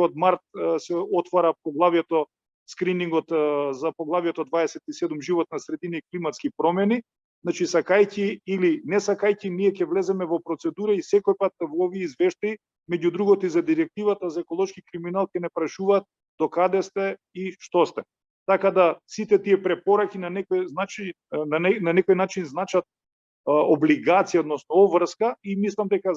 од март се отвара поглавието скринингот за поглавието 27 животна средина и климатски промени. Значи, сакајќи или не сакајќи, ние ќе влеземе во процедура и секој пат во овие извештаи, меѓу другото и за директивата за еколошки криминал, ќе не прашуваат до каде сте и што сте. Така да сите тие препораки на некој начин значат облигација, односно обврска, и мислам дека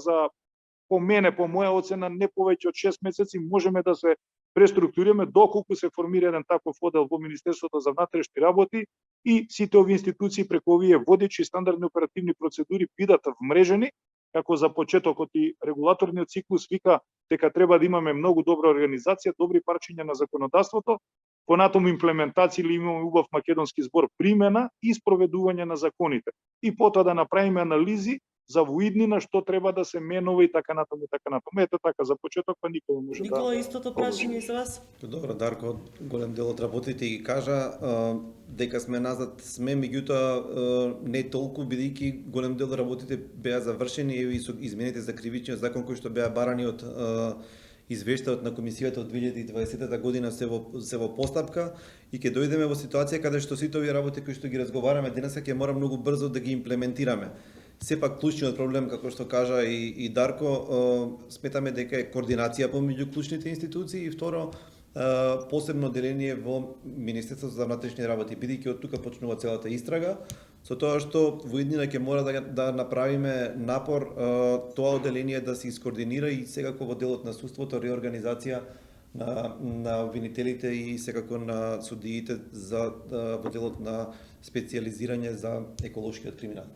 по моја оцена, не повеќе од 6 месеци можеме да се преструктурираме доколку се формира еден таков оддел во Министерството за внатрешни работи и сите овие институции преку овие водечи стандардни оперативни процедури бидат вмрежени, како за почетокот и регулаторниот циклус вика дека треба да имаме многу добра организација, добри парчиња на законодавството, понатаму имплементација или имаме убав македонски збор примена и спроведување на законите. И потоа да направиме анализи за во иднина што треба да се менува и така натаму и така натаму. Ете така за почеток, па никој може Никола, да истото прашање за вас. Добро, Дарко, голем дел од работите ги кажа дека сме назад, меѓутоа не толку, бидејќи голем дел од работите беа завршени и со измените за кривичниот закон кои што беа барани од извештајот на комисијата од 2020 година се во постапка и ќе дојдеме во ситуација каде што сите овие работи кои што ги разговараме денеска ќе мора многу брзо да ги имплементираме. Сепак клучниот проблем, како што кажа и Дарко, сметаме дека е координација помеѓу клучните институции и второ, посебно деление во Министерството за внатрешни работи, бидејќи од тука почнува целата истрага, со тоа што во иднина ќе мора да направиме напор тоа одделение да се искоординира и секако во делот на судството реорганизација на обвинителите и секако на судиите во делот на специјализирање за еколошкиот криминал.